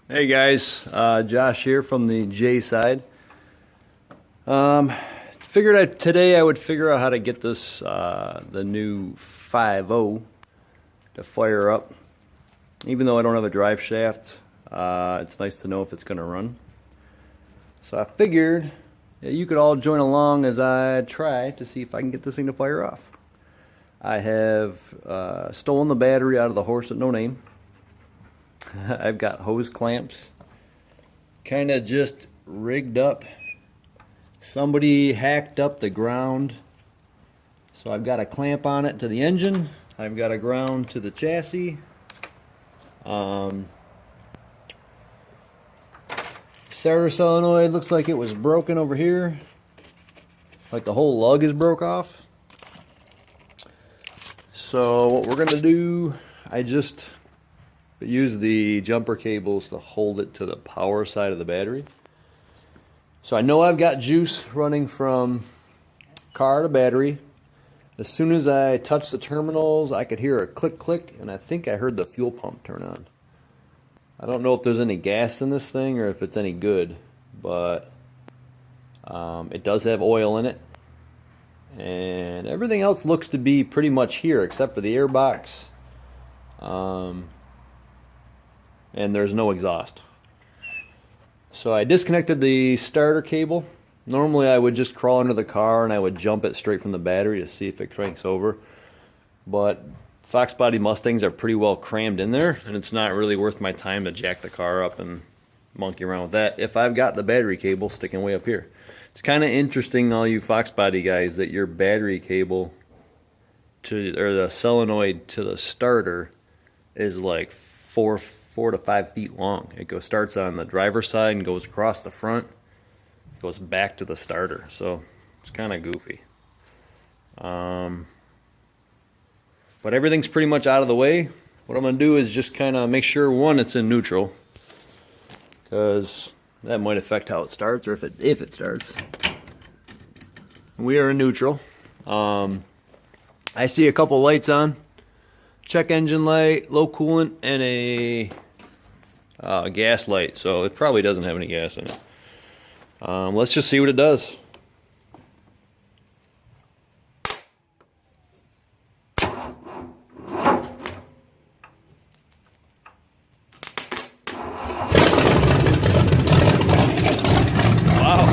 Hey guys, Josh here from the J side. Figured today I would figure out how to get this the new 5.0 to fire up. Even though I don't have a drive shaft, it's nice to know if it's going to run. So I figured you could all join along as I try to see if I can get this thing to fire off. I have stolen the battery out of the horse at no name. I've got hose clamps kind of just rigged up. Somebody hacked up the ground, so I've got a clamp on it to the engine. I've got a ground to the chassis. Starter solenoid looks like it was broken over here, like the whole lug is broke off. So what we're gonna do, I just use the jumper cables to hold it to the power side of the battery. So I know I've got juice running from car to battery. As soon as I touched the terminals, I could hear a click click, and I think I heard the fuel pump turn on. I don't know if there's any gas in this thing or if it's any good, but it does have oil in it, and everything else looks to be pretty much here except for the air box. And there's no exhaust. So I disconnected the starter cable. Normally I would just crawl under the car and I would jump it straight from the battery to see if it cranks over. But Fox body Mustangs are pretty well crammed in there, and it's not really worth my time to jack the car up and monkey around with that if I've got the battery cable sticking way up here. It's kind of interesting, all you Fox body guys, that your battery cable or the solenoid to the starter is like 4 to 5 feet long. It starts on the driver's side and goes across the front, goes back to the starter. So it's kind of goofy. But everything's pretty much out of the way. What I'm going to do is just kind of make sure, one, it's in neutral, because that might affect how it starts, or if it starts. We are in neutral. I see a couple lights on. Check engine light, low coolant, and a gas light, so it probably doesn't have any gas in it. Let's just see what it does. Wow.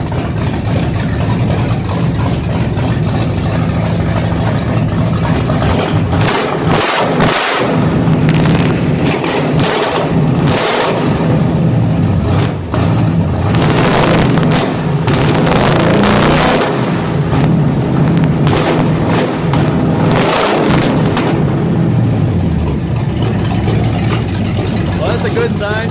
That's a good sign.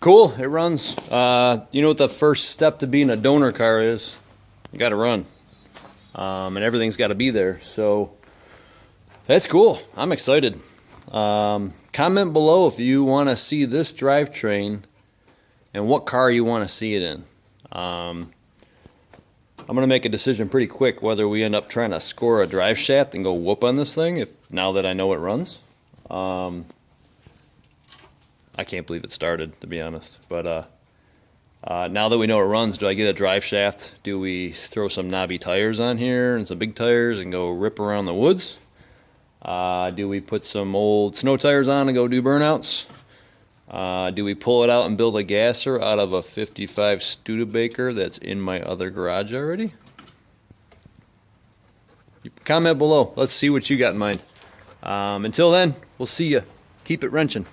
Cool, it runs. You know what the first step to being a donor car is? You gotta run. And everything's gotta be there. So that's cool. I'm excited. Comment below if you want to see this drivetrain and what car you want to see it in. I'm going to make a decision pretty quick whether we end up trying to score a drive shaft and go whoop on this thing now that I know it runs. I can't believe it started, to be honest. But now that we know it runs, do I get a drive shaft? Do we throw some knobby tires on here and some big tires and go rip around the woods? Do we put some old snow tires on and go do burnouts? Do we pull it out and build a gasser out of a 55 Studebaker that's in my other garage already? Comment below. Let's see what you got in mind. Until then, we'll see you. Keep it wrenching.